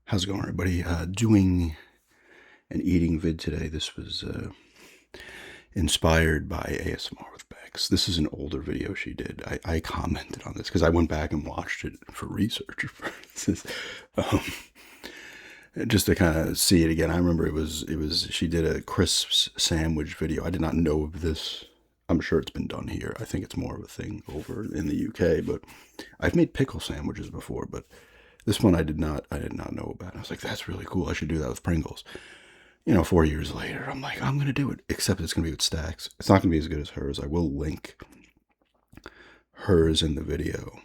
How's it going, everybody? Doing an eating vid today. This was inspired by ASMR with Becks. This is an older video she did. I commented on this because I went back and watched it for research purposes, just to kind of see it again. I remember it was she did a crisps sandwich video. I did not know of this. I'm sure it's been done here. I think it's more of a thing over in the UK, but I've made pickle sandwiches before, but this one I did not know about. I was like, that's really cool. I should do that with Pringles. 4 years later, I'm like, I'm gonna do it. Except it's gonna be with Stax. It's not gonna be as good as hers. I will link hers in the video.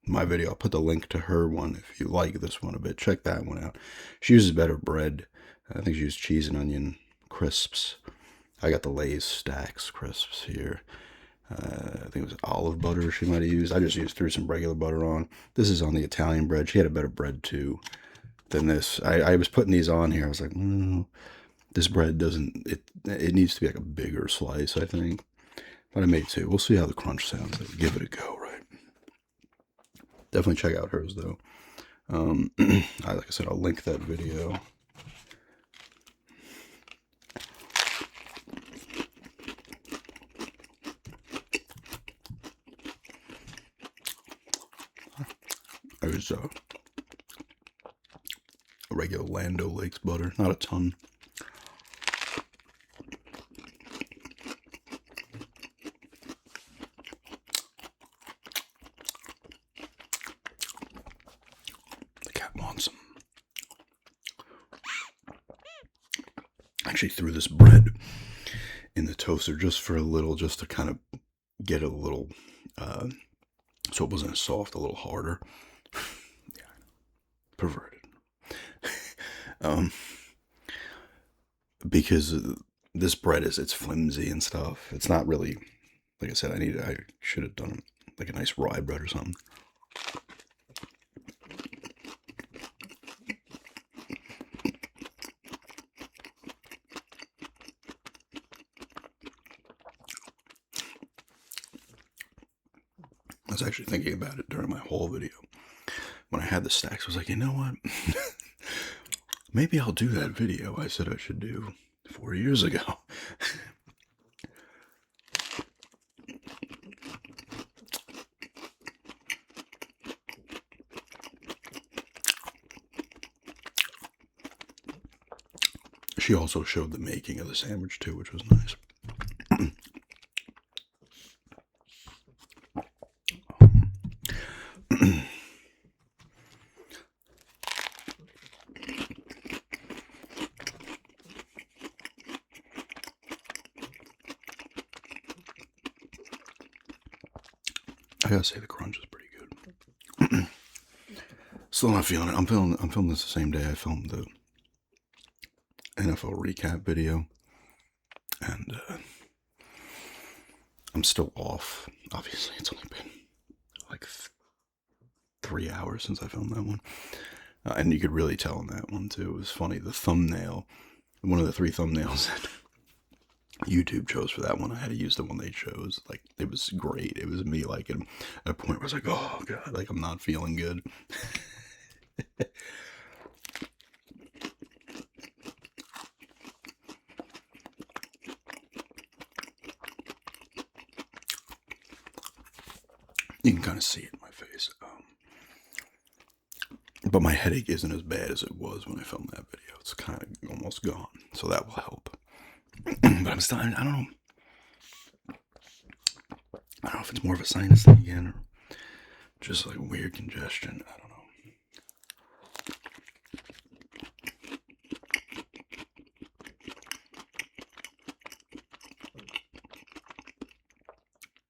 My video. I'll put the link to her one if you like this one a bit. Check that one out. She uses better bread. I think she uses cheese and onion crisps. I got the Lay's Stax crisps here. I think it was olive butter she might have used. I just threw some regular butter on. This is on the Italian bread. She had a better bread too than this. I was putting these on here. I was like, this bread doesn't. It needs to be like a bigger slice, I think. But I made two. We'll see how the crunch sounds. Give it a go, right? Definitely check out hers though. Like I said, I'll link that video. It was a regular Lando Lakes butter, not a ton. The cat wants some. I actually threw this bread in the toaster just for a little, just to kind of get it a little, so it wasn't as soft, a little harder. Yeah, perverted. um, because this bread it's flimsy and stuff. It's not really, like I said, I should have done like a nice rye bread or something. I was actually thinking about it during my whole video. When I had the Stax, I was like, you know what? Maybe I'll do that video I said I should do 4 years ago. She also showed the making of the sandwich too, which was nice. I gotta say the crunch is pretty good. Still not feeling it. I'm filming this the same day I filmed the NFL recap video, and I'm still off. Obviously, it's only been like 3 hours since I filmed that one, and you could really tell in that one too. It was funny. The thumbnail, one of the three thumbnails that YouTube chose for that one, I had to use the one they chose. Like, it was great. It was me like at a point where I was like, oh god, like I'm not feeling good. You can kind of see it in my face. But my headache isn't as bad as it was when I filmed that video. It's kind of almost gone, so that will help. But I'm still, I don't know. I don't know if it's more of a sinus thing again or just like weird congestion. I don't know.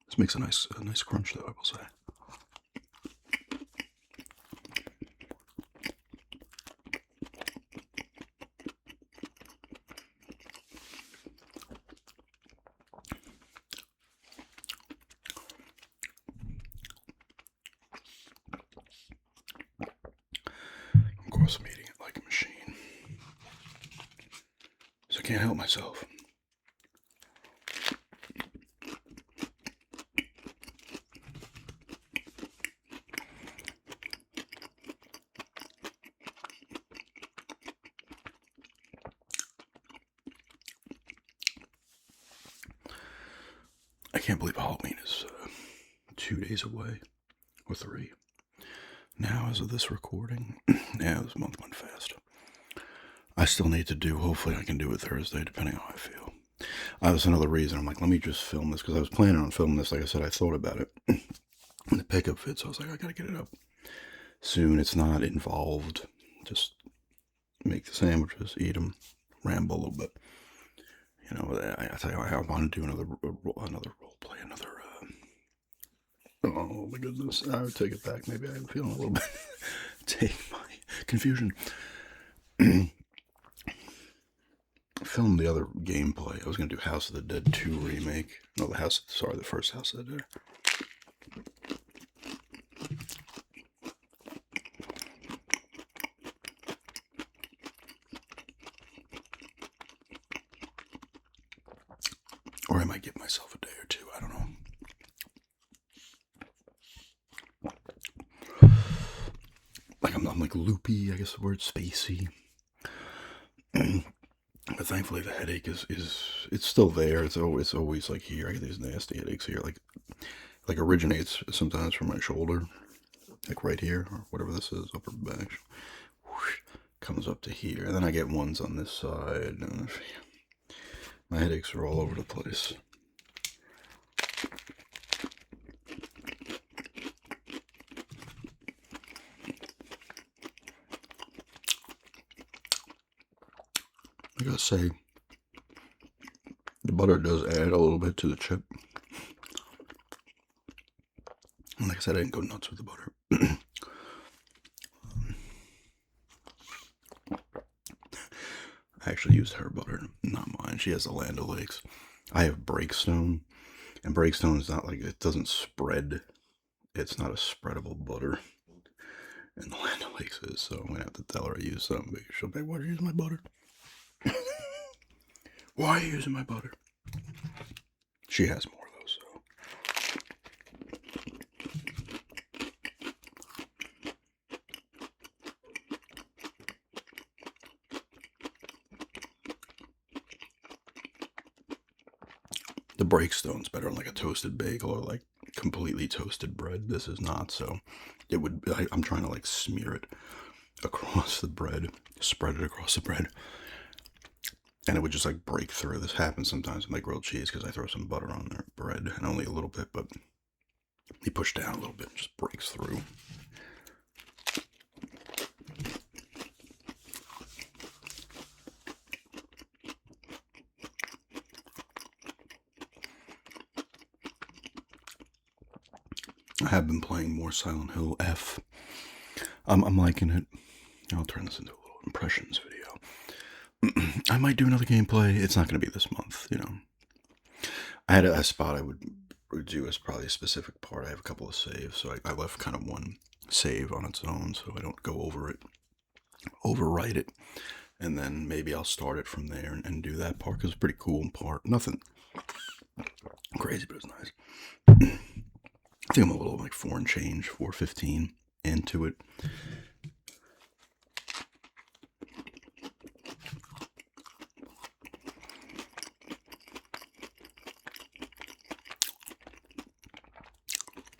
This makes a nice crunch, though, I will say. Of course, I'm eating it like a machine, so I can't help myself. I can't believe Halloween is 2 days away, or 3. Now, as of this recording, yeah, this month went fast. I still need to do, hopefully I can do it Thursday, depending on how I feel. That's another reason. I'm like, let me just film this, because I was planning on filming this. Like I said, I thought about it in the pickup fit, so I was like, I gotta get it up soon. It's not involved. Just make the sandwiches, eat them, ramble a little bit. You know, I tell you, I want to do another role play, oh my goodness, I would take it back. Maybe I'm feeling a little bit. Take my confusion. Film the other gameplay. I was gonna do House of the Dead 2 remake. No, the first House of the Dead. Or I might give myself a day or two. I don't know. Like I'm like loopy. I guess the word spacey. But thankfully the headache is it's still there. It's always like here. I get these nasty headaches here. Like originates sometimes from my shoulder, like right here or whatever this is, upper back. Whoosh, comes up to here, and then I get ones on this side. And my headaches are all over the place. I gotta say, the butter does add a little bit to the chip. And like I said, I didn't go nuts with the butter. I actually used her butter, not mine. She has the Land O'Lakes. I have Breakstone, and Breakstone is not like, it doesn't spread. It's not a spreadable butter. And the Land O'Lakes is, so I'm gonna have to tell her I use something because she'll be like, why are you using my butter? Why are you using my butter? She has more though, so. The Breakstone's better on like a toasted bagel or like completely toasted bread. This is not, so it would. I'm trying to like smear it across the bread, spread it across the bread, and it would just like break through. This happens sometimes with my grilled cheese because I throw some butter on their bread, and only a little bit, but you push down a little bit, and just breaks through. I have been playing more Silent Hill F. I'm liking it. I'll turn this into a little impressions video. I might do another gameplay. It's not going to be this month, you know. I had a spot I would do as probably a specific part. I have a couple of saves, so I left kind of one save on its own so I don't go over it, overwrite it, and then maybe I'll start it from there and do that part because it's a pretty cool part. Nothing crazy, but it's nice. I think I'm a little like 4 and change, 4:15 into it.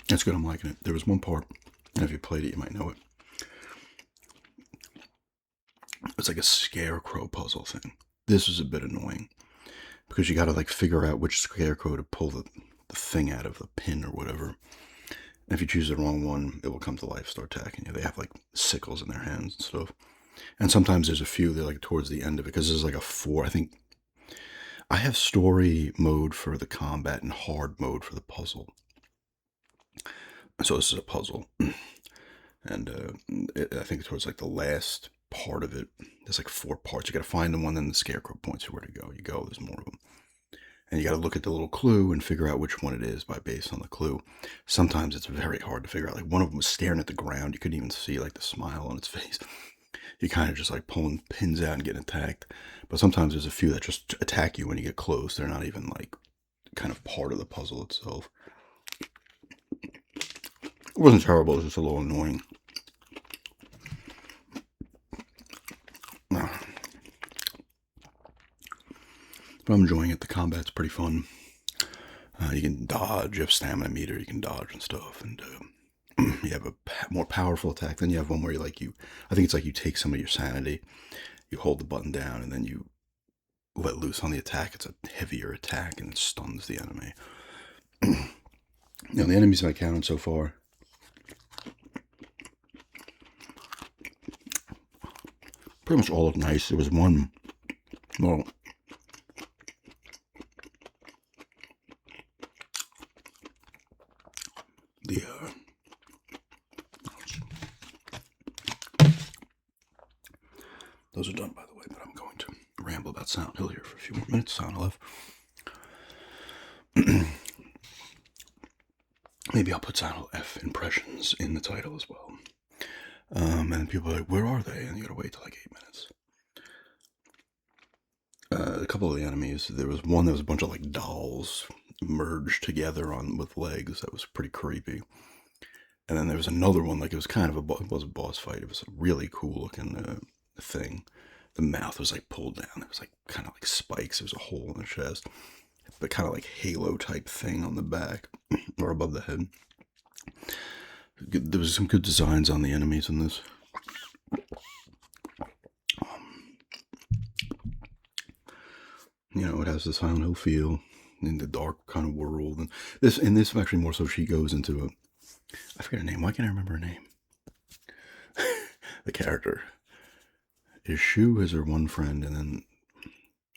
That's good. I'm liking it. There was one part, and if you played it, you might know it. It's like a scarecrow puzzle thing. This is a bit annoying because you got to like figure out which scarecrow to pull the thing out of the pin or whatever. And if you choose the wrong one, it will come to life, start attacking you. They have like sickles in their hands and stuff. And sometimes there's a few that like towards the end of it because there's like a 4. I think I have story mode for the combat and hard mode for the puzzle. So this is a puzzle, and I think towards like the last part of it, there's like 4 parts. You got to find the one, then the scarecrow points you where to go. You go. There's more of them, and you got to look at the little clue and figure out which one it is based on the clue. Sometimes it's very hard to figure out. Like one of them was staring at the ground. You couldn't even see like the smile on its face. You kind of just like pulling pins out and getting attacked. But sometimes there's a few that just attack you when you get close. They're not even like kind of part of the puzzle itself. It wasn't terrible, it was just a little annoying. But I'm enjoying it. The combat's pretty fun. You can dodge. You have stamina meter. You can dodge and stuff, and you have a more powerful attack. Then you have one where you. I think it's like you take some of your sanity. You hold the button down, and then you let loose on the attack. It's a heavier attack, and it stuns the enemy. Now the enemies I counted so far. Pretty much all look nice. There was one. Well, the those are done, by the way, but I'm going to ramble about Silent Hill here for a few more minutes. Silent Hill. Maybe I'll put Silent Hill F impressions in the title as well. And then people are like, where are they? And you gotta wait till like 8 minutes. A couple of the enemies, there was one that was a bunch of like dolls merged together with legs. That was pretty creepy. And then there was another one, like it was kind of it was a boss fight. It was a really cool looking thing. The mouth was like pulled down. It was like kind of like spikes. There was a hole in the chest, but kind of like halo type thing on the back or above the head. There was some good designs on the enemies in this. It has the Silent Hill feel in the dark kind of world, and this actually more so she goes into I forget her name. Why can't I remember her name? The character is Shu as her one friend, and then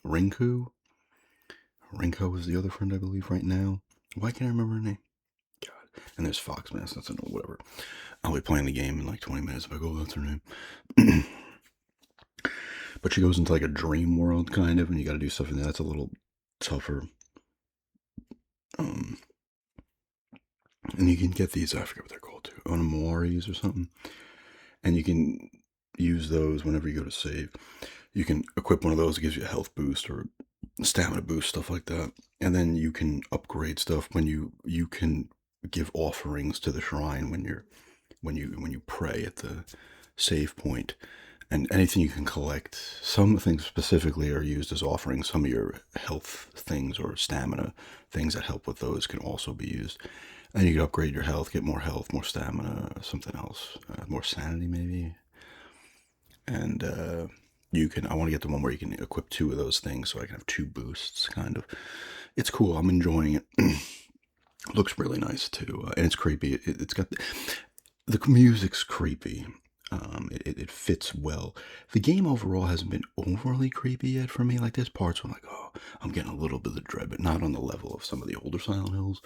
Rinku. Rinko is the other friend, I believe, right now. Why can't I remember her name? God. And there's Foxmass. That's whatever. I'll be playing the game in like 20 minutes if I go, that's her name. But she goes into like a dream world, kind of, and you got to do stuff in there. That's a little tougher. And you can get these, I forget what they're called too, Onomoris or something. And you can use those whenever you go to save. You can equip one of those. It gives you a health boost or stamina boost, stuff like that. And then you can upgrade stuff when you can give offerings to the shrine when you pray at the save point. And anything you can collect, some things specifically are used as offerings. Some of your health things or stamina things that help with those can also be used. And you can upgrade your health, get more health, more stamina, something else, more sanity maybe. And I want to get the one where you can equip 2 of those things so I can have 2 boosts, kind of. It's cool. I'm enjoying it. Looks really nice too, and it's creepy. It's got the music's creepy. It fits well. The game overall hasn't been overly creepy yet for me. Like there's parts where I'm like, oh, I'm getting a little bit of dread, but not on the level of some of the older Silent Hills,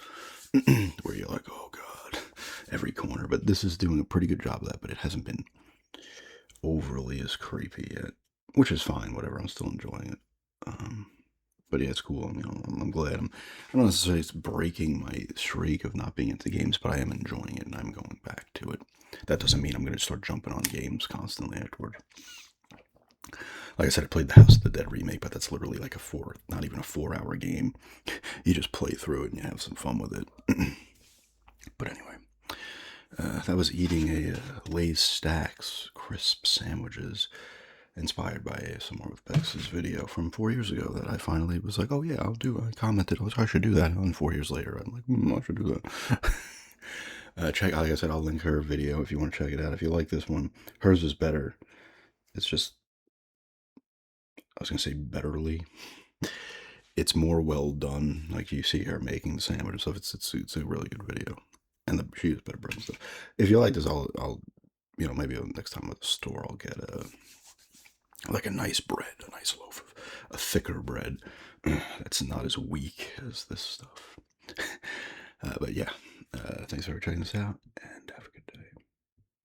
where you're like, oh god, every corner. But this is doing a pretty good job of that. But it hasn't been overly as creepy yet, which is fine. Whatever, I'm still enjoying it. But yeah, it's cool. I'm glad. I don't necessarily it's breaking my streak of not being into games, but I am enjoying it and I'm going back to it. That doesn't mean I'm going to start jumping on games constantly afterward. Like I said, I played the House of the Dead remake, but that's literally like not even a 4-hour game. You just play through it and you have some fun with it. But anyway, that was eating a Lay's Stax crisp sandwiches, inspired by some more with Becks' video from 4 years ago that I finally was like, oh yeah, I commented, I should do that. And 4 years later, I'm like, I should do that. Like I said, I'll link her video if you want to check it out. If you like this one, hers is better. It's just, I was going to say betterly. It's more well done. Like you see her making the sandwich and stuff. It's a really good video. And she is better bread and stuff. If you like this, I'll maybe next time at the store, I'll get like a nice bread, a nice loaf of a thicker bread that's not as weak as this stuff. But yeah, thanks for checking this out, and